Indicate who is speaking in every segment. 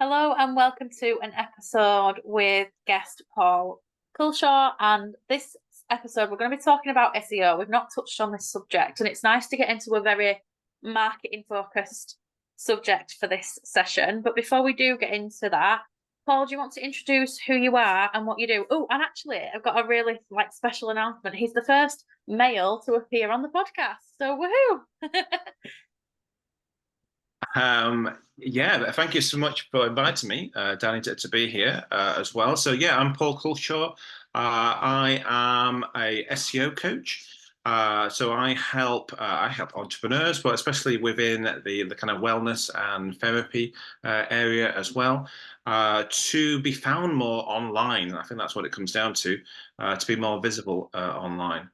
Speaker 1: Hello and welcome to an episode with guest Paul Culshaw. And this episode, we're going to be talking about SEO. We've not touched on this subject, and it's nice to get into a very marketing focused subject for this session. But before we do get into that, Paul, do you want to introduce who you are and what you do? Oh, and actually, I've got a really special announcement. He's the first male to appear on the podcast. So woohoo!
Speaker 2: Yeah, thank you so much for inviting me, Dani, to be here as well. So yeah, I'm Paul Culshaw. I am a SEO coach. So I help entrepreneurs, but especially within the kind of wellness and therapy area as well, to be found more online. I think that's what it comes down to be more visible online.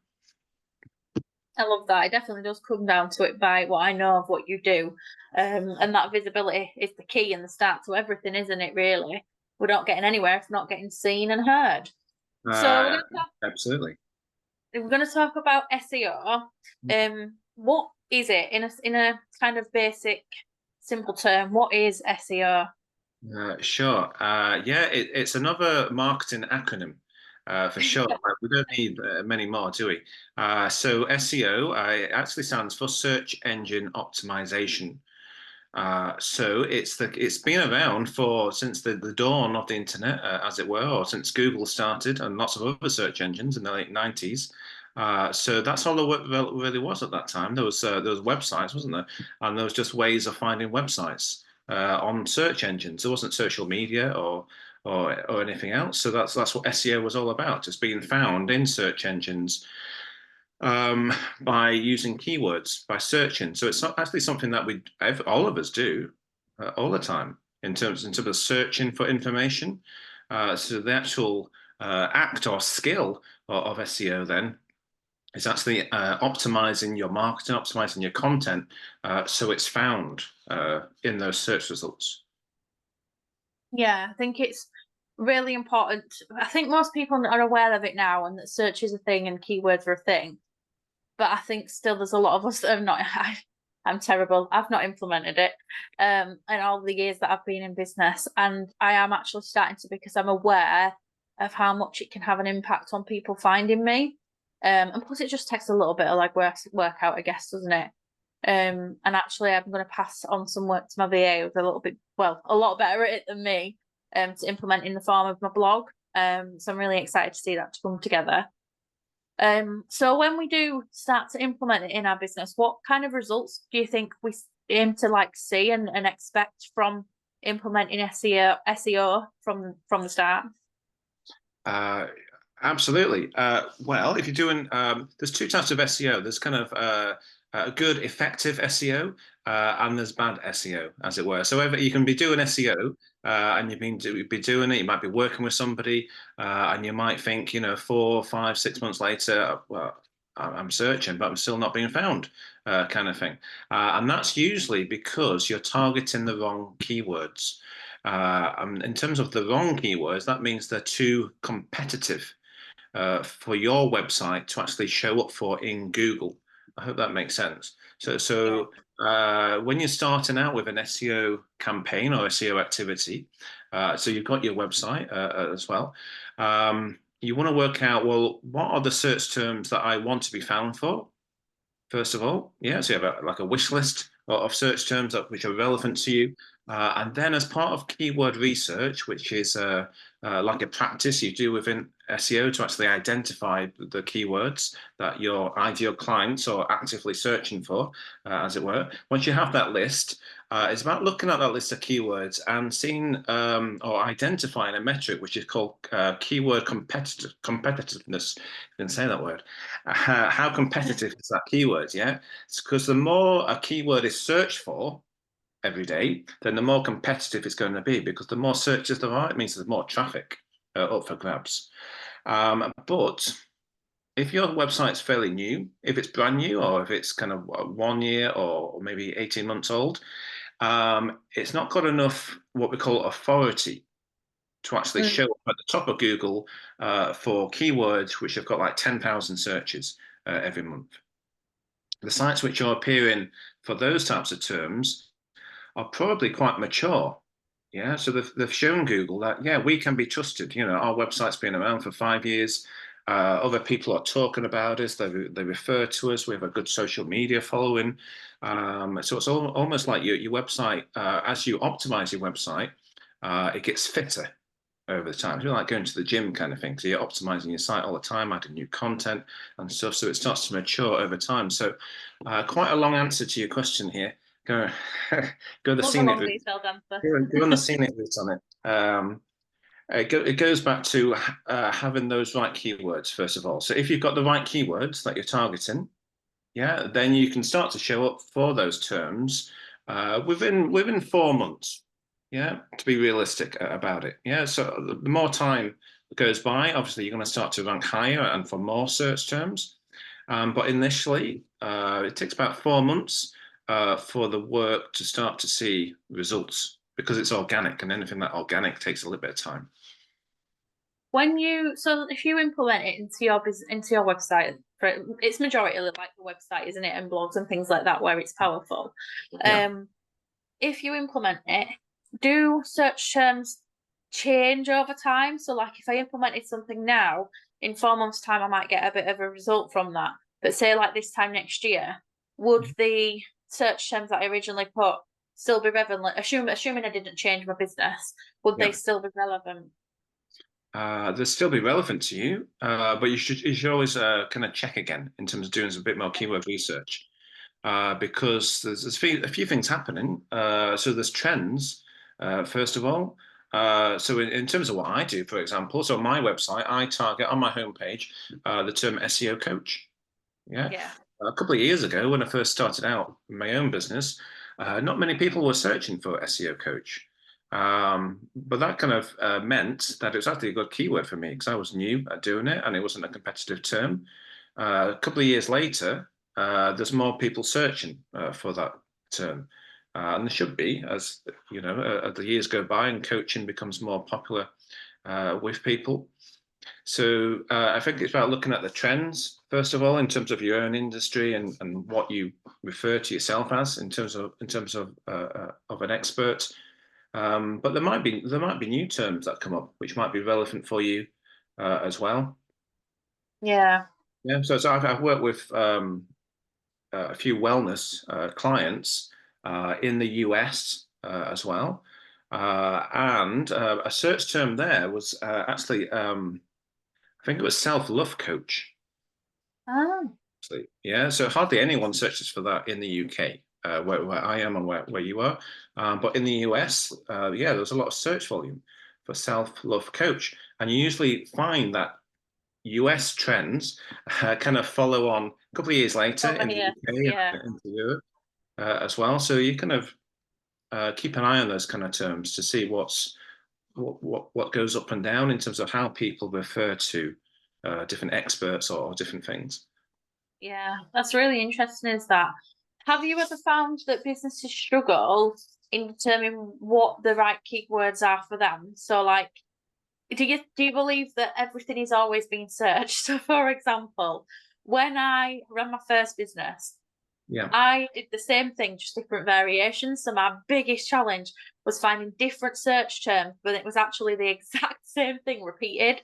Speaker 1: I love that. It definitely does come down to it by what I know of what you do. And that visibility is the key and the start to everything, isn't it, really? We're not getting anywhere if not getting seen and heard. So
Speaker 2: Uh, Absolutely.
Speaker 1: we're going to talk about SEO. What is it in a kind of basic, simple term? What is SEO?
Speaker 2: Sure. Yeah, it's another marketing acronym for sure. We don't need many more, do we? So SEO it actually stands for Search Engine Optimization. So it's been around for since the dawn of the internet, as it were, or since Google started and lots of other search engines in the late 90s. So that's all there really was at that time. There was websites, wasn't there? And there was just ways of finding websites on search engines. There wasn't social media or anything else. So that's what SEO was all about, just being found in search engines by using keywords, by searching. So it's not actually something that all of us do all the time in terms of searching for information. So the actual act or skill of SEO then is actually optimizing your marketing, optimizing your content, so it's found in those search results.
Speaker 1: Yeah, I think it's really important. I think most people are aware of it now and that search is a thing and keywords are a thing. But I think still there's a lot of us that have not. I'm terrible. I've not implemented it in all the years that I've been in business, and I am actually starting to because I'm aware of how much it can have an impact on people finding me. And plus, it just takes a little bit of work out, I guess, doesn't it? And actually, I'm going to pass on some work to my VA who's a lot better at it than me, to implement in the form of my blog. So I'm really excited to see that to come together. So when we do start to implement it in our business, what kind of results do you think we aim to see and expect from implementing SEO from the start?
Speaker 2: Uh, Absolutely. Well, if you're doing, there's two types of SEO. There's kind of good, effective SEO, and there's bad SEO, as it were. So you can be doing SEO, and be doing it. You might be working with somebody, and you might think, 4, 5, 6 months later, well, I'm searching, but I'm still not being found, kind of thing. And that's usually because you're targeting the wrong keywords. In terms of the wrong keywords, that means they're too competitive for your website to actually show up for in Google. I hope that makes sense.
Speaker 1: Yeah.
Speaker 2: When you're starting out with an SEO campaign or SEO activity, so you've got your website as well. You want to work out, well, what are the search terms that I want to be found for? First of all, yeah, so you have like a wish list of search terms which are relevant to you. And then as part of keyword research, which is like a practice you do within SEO to actually identify the keywords that your ideal clients are actively searching for, as it were. Once you have that list, it's about looking at that list of keywords and seeing or identifying a metric which is called keyword competitiveness. You can say that word. How competitive is that keyword? Yeah, it's because the more a keyword is searched for every day, then the more competitive it's going to be because the more searches there are, it means there's more traffic up for grabs. But if your website's fairly new, if it's brand new, or if it's kind of 1 year or maybe 18 months old, it's not got enough what we call authority to actually show up at the top of Google for keywords which have got like 10,000 searches every month. The sites which are appearing for those types of terms are probably quite mature. Yeah, so they've shown Google that, yeah, we can be trusted. You know, our website's been around for 5 years. Other people are talking about us. They refer to us. We have a good social media following. So it's almost like your website, as you optimize your website, it gets fitter over the time. It's like going to the gym kind of thing. So you're optimizing your site all the time, adding new content and stuff. So it starts to mature over time. So quite a long answer to your question here. Go, go the
Speaker 1: Love a
Speaker 2: scenic
Speaker 1: long
Speaker 2: route.
Speaker 1: detailed answer.
Speaker 2: Go on the scenic route on it. It goes back to having those right keywords, first of all. So if you've got the right keywords that you're targeting, yeah, then you can start to show up for those terms within 4 months. Yeah, to be realistic about it. Yeah, so the more time goes by, obviously you're going to start to rank higher and for more search terms. But initially, it takes about 4 months for the work to start to see results because it's organic, and anything that organic takes a little bit of time.
Speaker 1: So if you implement it into your into your website, it's majority like the website, isn't it, and blogs and things like that where it's powerful.
Speaker 2: Yeah.
Speaker 1: If you implement it, do search terms change over time? So like if I implemented something now, in 4 months' time I might get a bit of a result from that. But say like this time next year, would the search terms that I originally put still be relevant? Like, assuming I didn't change my business, would they
Speaker 2: Yeah.
Speaker 1: still be relevant?
Speaker 2: They'll still be relevant to you, but you should always kind of check again in terms of doing a bit more keyword research because there's a few things happening. So there's trends, first of all. So in terms of what I do, for example, so on my website, I target on my homepage the term SEO coach. Yeah.
Speaker 1: Yeah.
Speaker 2: A couple of years ago, when I first started out in my own business, not many people were searching for SEO coach. But that kind of meant that it was actually a good keyword for me because I was new at doing it and it wasn't a competitive term. A couple of years later, there's more people searching for that term. And there should be, as you know, as the years go by and coaching becomes more popular with people. So I think it's about looking at the trends first of all in terms of your own industry and what you refer to yourself as in terms of an expert. But there might be new terms that come up which might be relevant for you as well.
Speaker 1: Yeah.
Speaker 2: Yeah. So I've worked with a few wellness clients in the US as well. And a search term there was actually I think it was self-love coach.
Speaker 1: Ah,
Speaker 2: Actually. Yeah, so hardly anyone searches for that in the UK, where I am and where you are. But in the US, yeah, there's a lot of search volume for self-love coach. And you usually find that US trends kind of follow on a couple of years later
Speaker 1: over
Speaker 2: in the
Speaker 1: here.
Speaker 2: UK
Speaker 1: Yeah.
Speaker 2: and into Europe as well. So you kind of keep an eye on those kind of terms to see what goes up and down in terms of how people refer to different experts or different things.
Speaker 1: Yeah. That's really interesting, is that. Have you ever found that businesses struggle in determining what the right keywords are for them? So like, do you believe that everything is always being searched? So for example, when I ran my first business,
Speaker 2: Yeah,
Speaker 1: I did the same thing, just different variations. So my biggest challenge was finding different search terms, but it was actually the exact same thing repeated.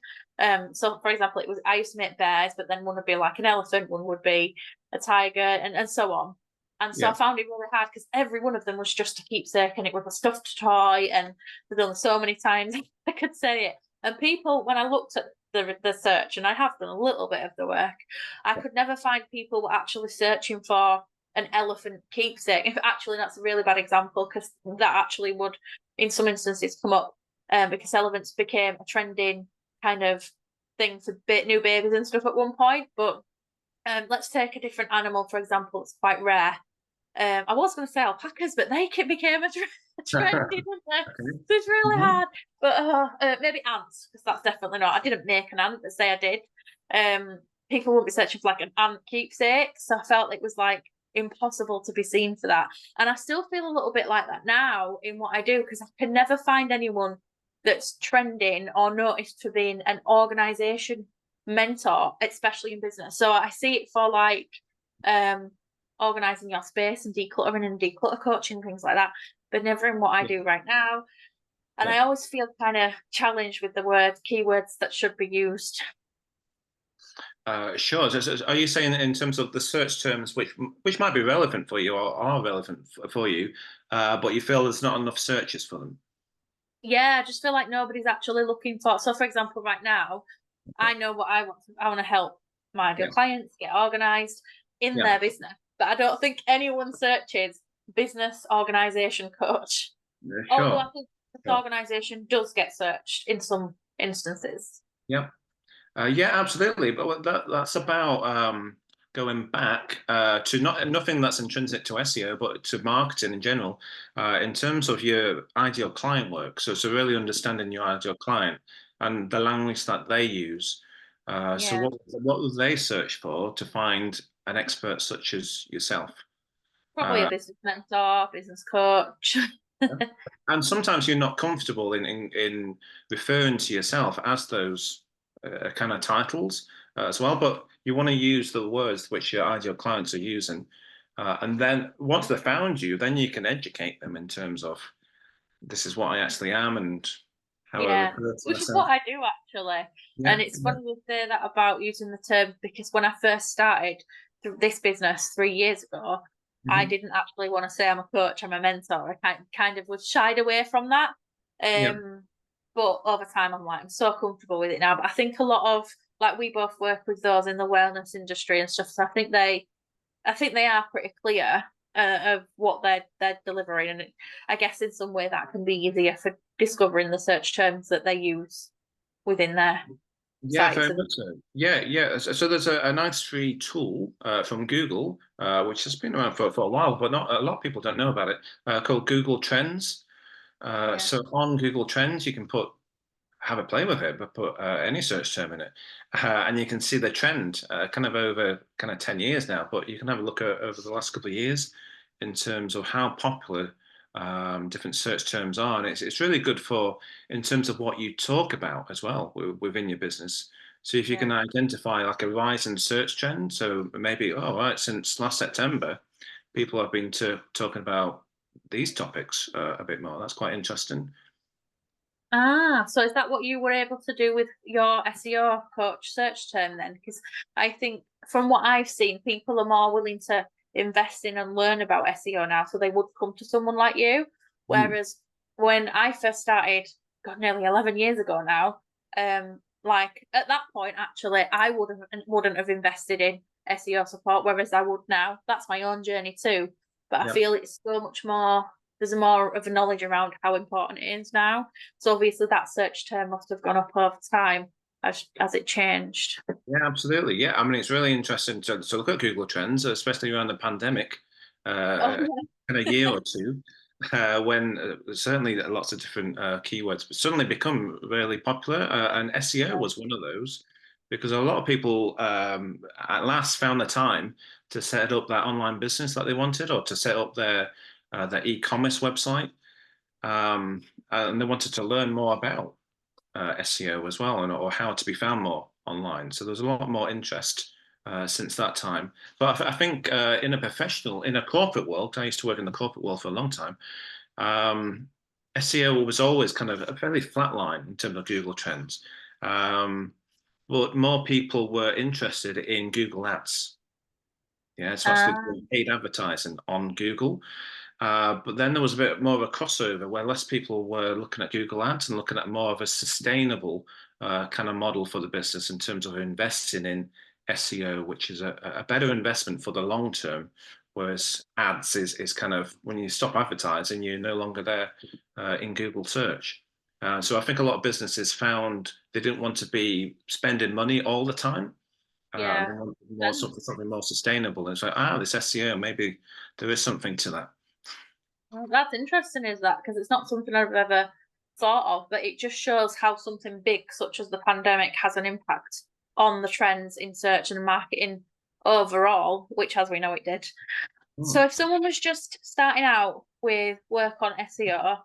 Speaker 1: So for example, it was I used to make bears, but then one would be like an elephant, one would be a tiger, and so on. And so I
Speaker 2: yeah,
Speaker 1: found it really hard because every one of them was just a keepsake, and it was a stuffed toy, and there's only so many times I could say it. And people, when I looked at the search, and I have done a little bit of the work, I could never find people actually searching for an elephant keepsake. If actually that's a really bad example, because that actually would, in some instances, come up because elephants became a trending kind of thing for new babies and stuff at one point. But let's take a different animal, for example, it's quite rare. I was going to say alpacas, but they became a trend, didn't they?
Speaker 2: okay.
Speaker 1: So it's really
Speaker 2: Mhm.
Speaker 1: hard. But maybe ants, because that's definitely not. I didn't make an ant, but say I did. People won't be searching for like an ant keepsake, so I felt it was like impossible to be seen for that. And I still feel a little bit like that now in what I do, because I can never find anyone that's trending or noticed for being an organization mentor, especially in business. So I see it for like um organizing your space and decluttering and declutter coaching, things like that, but never in what I
Speaker 2: Yeah.
Speaker 1: do right now. And I always feel kind of challenged with the keywords that should be used.
Speaker 2: Sure. So are you saying in terms of the search terms which might be relevant for you or are relevant for you, but you feel there's not enough searches for them?
Speaker 1: Yeah, I just feel like nobody's actually looking for. So, for example, right now, I know what I want. I want to help my ideal
Speaker 2: Yeah.
Speaker 1: clients get organized in
Speaker 2: Yeah.
Speaker 1: their business, but I don't think anyone searches business organization coach. Although
Speaker 2: Sure.
Speaker 1: I think this
Speaker 2: Sure.
Speaker 1: organization does get searched in some instances.
Speaker 2: Yeah. Yeah, absolutely. But that's about going back to nothing that's intrinsic to SEO, but to marketing in general, in terms of your ideal client work. So really understanding your ideal client and the language that they use. So
Speaker 1: Yeah,
Speaker 2: what will they search for to find an expert such as yourself?
Speaker 1: probably a
Speaker 2: Uh,
Speaker 1: business mentor, business coach.
Speaker 2: and sometimes you're not comfortable in referring to yourself as those kind of titles as well, but you want to use the words which your ideal clients are using. And then once they found you, then you can educate them in terms of this is what I actually am and how I
Speaker 1: Yeah,
Speaker 2: refer to
Speaker 1: which is
Speaker 2: myself.
Speaker 1: what I do actually.
Speaker 2: Yeah,
Speaker 1: And it's
Speaker 2: yeah.
Speaker 1: funny you say that about using the term because when I first started this business 3 years ago, I
Speaker 2: Mhm.
Speaker 1: didn't actually want to say I'm a coach, I'm a mentor. I kind of was shied away from that.
Speaker 2: Yeah.
Speaker 1: But over time, I'm like, I'm so comfortable with it now. But I think a lot of like we both work with those in the wellness industry and stuff. So I think they are pretty clear of what they're delivering, and I guess in some way that can be easier for discovering the search terms that they use within their
Speaker 2: Yeah,
Speaker 1: sites.
Speaker 2: very
Speaker 1: And
Speaker 2: much so. Yeah, yeah. So there's a nice free tool from Google, which has been around for a while, but not a lot of people don't know about it, called Google Trends.
Speaker 1: yeah,
Speaker 2: So on Google Trends, you can have a play with it, but put any search term in it, and you can see the trend kind of over kind of 10 years now. But you can have a look at over the last couple of years in terms of how popular different search terms are, and it's really good for in terms of what you talk about as well within your business. So if you
Speaker 1: yeah.
Speaker 2: can identify like a rise in search trend, so maybe oh right, since last September, people have been talking about these topics a bit more. That's quite interesting.
Speaker 1: So is that what you were able to do with your SEO coach search term then? Because I think from what I've seen, people are more willing to invest in and learn about SEO now, so they would come to someone like you.
Speaker 2: Hmm.
Speaker 1: Whereas when I first started, God, nearly 11 years ago now, like at that point, actually, I wouldn't have invested in SEO support, whereas I would now. That's my own journey too. But I
Speaker 2: Yeah.
Speaker 1: feel it's so much more. There's more of a knowledge around how important it is now. So obviously that search term must have gone up over time as it changed.
Speaker 2: Yeah, absolutely. Yeah, I mean, it's really interesting to look at Google Trends, especially around the pandemic,
Speaker 1: Oh
Speaker 2: in a year or two, when certainly lots of different keywords suddenly become really popular, and SEO
Speaker 1: yeah.
Speaker 2: was one of those because a lot of people at last found the time to set up that online business that they wanted, or to set up their e-commerce website, and they wanted to learn more about SEO as well, and or how to be found more online. So there's a lot more interest since that time. But I think in a corporate world, I used to work in the corporate world for a long time. Um, SEO was always kind of a fairly flat line in terms of Google Trends, um, but more people were interested in Google Ads. Yeah, so actually
Speaker 1: Ah,
Speaker 2: doing paid advertising on Google. But then there was a bit more of a crossover where less people were looking at Google Ads and looking at more of a sustainable kind of model for the business in terms of investing in SEO, which is a better investment for the long term. Whereas ads is kind of when you stop advertising, you're no longer there in Google search. So I think a lot of businesses found they didn't want to be spending money all the time.
Speaker 1: yeah.
Speaker 2: They want more
Speaker 1: And
Speaker 2: something more sustainable. And it's like, this SEO, maybe there is something to that.
Speaker 1: well, that's interesting, is that because it's not something I've ever thought of, but it just shows how something big, such as the pandemic, has an impact on the trends in search and marketing overall, which, as we know, it did.
Speaker 2: Hmm.
Speaker 1: So, if someone was just starting out with work on SEO,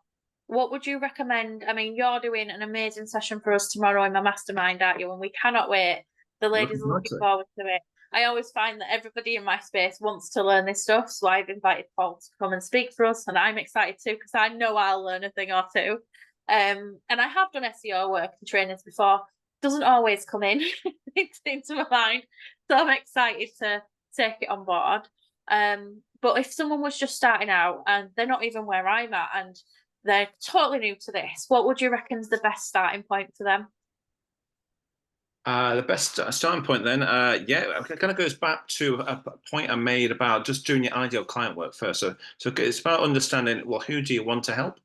Speaker 1: what would you recommend? I mean, you're doing an amazing session for us tomorrow in my mastermind, aren't you? And we cannot wait. The ladies
Speaker 2: Looking
Speaker 1: are
Speaker 2: forward
Speaker 1: looking
Speaker 2: to it.
Speaker 1: forward to it. I always find that everybody in my space wants to learn this stuff. So I've invited Paul to come and speak for us. And I'm excited too, because I know I'll learn a thing or two. And I have done SEO work and trainings before. Doesn't always come in into my mind. So I'm excited to take it on board. But if someone was just starting out and they're not even where I'm at and they're totally new to this, what would you reckon is the best starting point for them?
Speaker 2: The best starting point then, yeah, it kind of goes back to a point I made about just doing your ideal client work first. So it's about understanding, well, who do you want to help?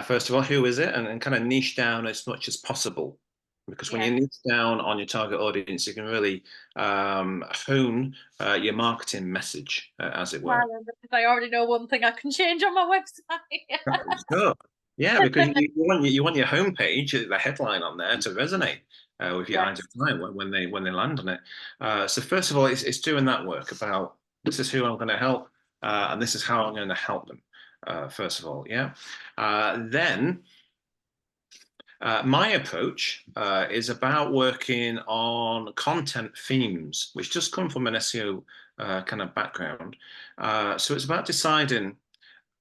Speaker 2: First of all, who is it? And kind of niche down as much as possible. Because when
Speaker 1: Yeah.
Speaker 2: you niche down on your target audience, you can really hone your marketing message, as it were.
Speaker 1: Because I already know one thing I can change on my website.
Speaker 2: Sure. Yeah, because you want your homepage, the headline on there to resonate with your ideal
Speaker 1: Yes.
Speaker 2: client when they land on it. So first of all, it's doing that work about this is who I'm going to help, and this is how I'm going to help them. First of all, yeah. Then my approach is about working on content themes, which just come from an SEO kind of background. So it's about deciding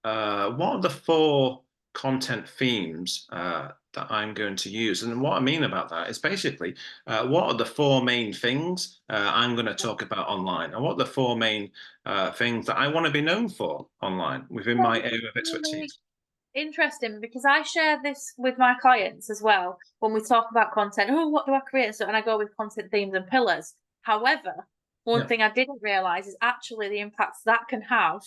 Speaker 2: what are the four content themes that I'm going to use? And what I mean about that is basically what are the four main things I'm going to talk about online? And what are the four main things that I want to be known for online within my area of
Speaker 1: Really
Speaker 2: expertise?
Speaker 1: interesting because I share this with my clients as well when we talk about content. Oh, what do I create? So, and I go with content themes and pillars. However, one
Speaker 2: Yeah,
Speaker 1: thing I didn't realize is actually the impacts that can have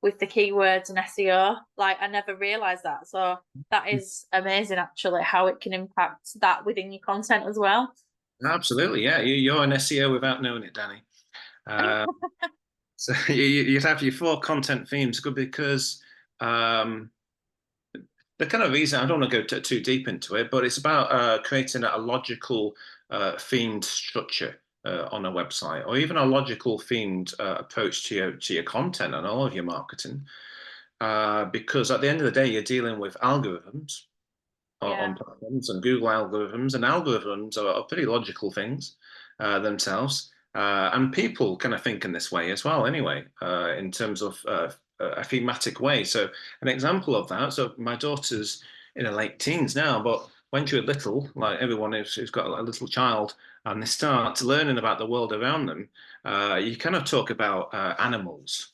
Speaker 1: with the keywords and SEO. Like, I never realized that. So, that is amazing, actually, how it can impact that within your content as well.
Speaker 2: absolutely. Yeah, you're an SEO without knowing it, Danny. Uh, so you'd have your four content themes, good because um, the kind of reason I don't want to go too deep into it, but it's about creating a logical themed structure on a website, or even a logical themed approach to your content and all of your marketing. Because at the end of the day, you're dealing with algorithms
Speaker 1: Yeah.
Speaker 2: on platforms and Google algorithms, and algorithms are pretty logical things themselves. And people kind of think in this way as well, anyway, in terms of a thematic way. So, an example of that. So, my daughter's in her late teens now, but when she was little, like everyone who's got a little child, and they start learning about the world around them, you kind of talk about animals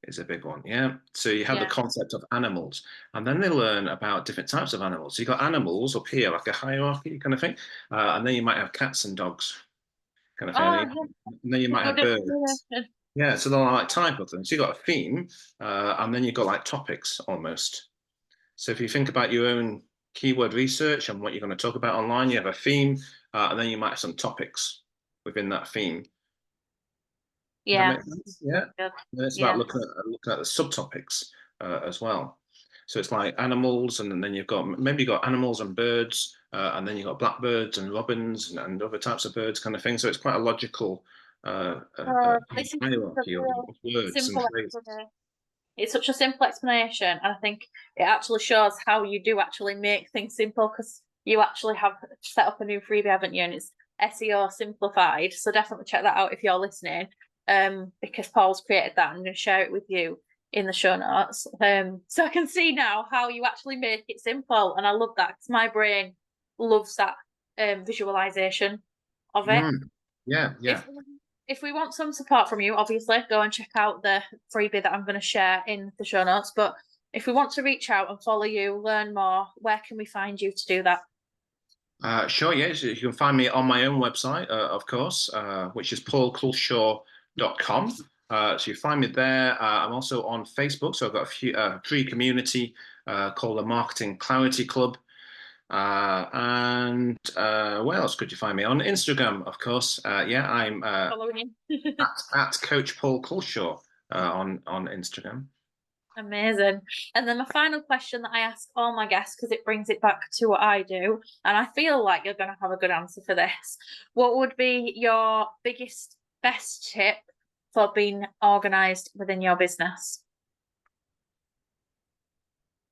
Speaker 2: is a big one. Yeah. So you have the
Speaker 1: Yeah.
Speaker 2: concept of animals, and then they learn about different types of animals. So you've got animals up here, like a hierarchy kind of thing, and then you might have cats and dogs kind of thing,
Speaker 1: Oh,
Speaker 2: and then you might have
Speaker 1: good
Speaker 2: birds.
Speaker 1: explanation.
Speaker 2: Yeah. So they're like type of them. So you've got a theme, and then you've got like topics almost. So if you think about your own keyword research and what you're going to talk about online, you have a theme, and then you might have some topics within that theme. That
Speaker 1: Yeah.
Speaker 2: makes sense. Yeah.
Speaker 1: Good.
Speaker 2: And it's about
Speaker 1: Yeah.
Speaker 2: looking at the subtopics as well. So it's like animals, and then you've got maybe you've got animals and birds, and then you've got blackbirds and robins and other types of birds, kind of thing. So it's quite a logical
Speaker 1: This is a
Speaker 2: hierarchy of
Speaker 1: real
Speaker 2: words and
Speaker 1: simple
Speaker 2: phrases.
Speaker 1: explanation. It's such a simple explanation, and I think it actually shows how you do actually make things simple because you actually have set up a new freebie, haven't you? And it's SEO simplified. So definitely check that out if you're listening. Because Paul's created that. I'm going to share it with you in the show notes. So I can see now how you actually make it simple, and I love that because my brain loves that visualization of it.
Speaker 2: Mm, yeah, yeah.
Speaker 1: If if we want some support from you, obviously go and check out the freebie that I'm going to share in the show notes. But if we want to reach out and follow you, learn more, where can we find you to do that?
Speaker 2: Sure, yes. You can find me on my own website, of course, which is paulculshaw.com. So you find me there. I'm also on Facebook, so I've got a free community called the Marketing Clarity Club. And where else could you find me? On Instagram, of course. Yeah, I'm
Speaker 1: Following you.
Speaker 2: at Coach Paul Culshaw on Instagram.
Speaker 1: Amazing. And then my final question that I ask all my guests, because it brings it back to what I do, and I feel like you're going to have a good answer for this. What would be your biggest, best tip for being organized within your business?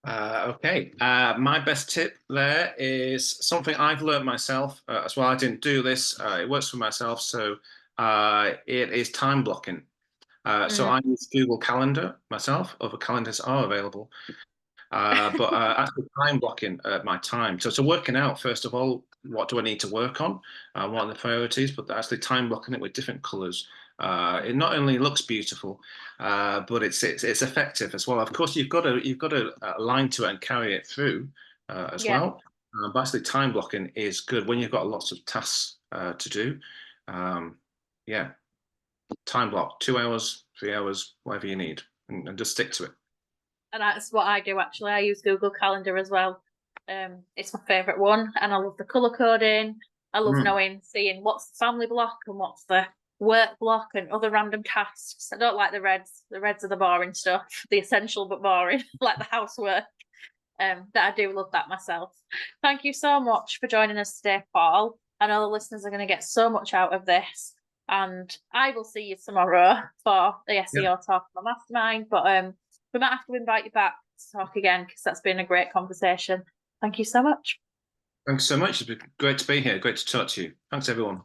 Speaker 2: Okay. My best tip there is something I've learned myself as well. I didn't do this. It works for myself. So it is time blocking. So
Speaker 1: Mm,
Speaker 2: I use Google Calendar myself. Other calendars are available. But actually time blocking my time. So working out, first of all, what do I need to work on? What are the priorities? But actually time blocking it with different colors. It not only looks beautiful, but it's effective as well. Of course, you've got to align to it and carry it through as
Speaker 1: Yeah.
Speaker 2: well. But actually time blocking is good when you've got lots of tasks to do. Yeah, time block, 2 hours, 3 hours, whatever you need, and just stick to it.
Speaker 1: And that's what I do actually. I use Google Calendar as well. It's my favourite one, and I love the colour coding. I love seeing what's the family block and what's the work block and other random tasks. I don't like the reds. The reds are the boring stuff, the essential but boring, like the housework. That I do love that myself. Thank you so much for joining us today, Paul. I know the listeners are going to get so much out of this, and I will see you tomorrow for the SEO talk on the mastermind. But we might have to invite you back to talk again because that's been a great conversation. Thank you so much.
Speaker 2: Thanks so much. It's been great to be here. Great to talk to you. Thanks, everyone.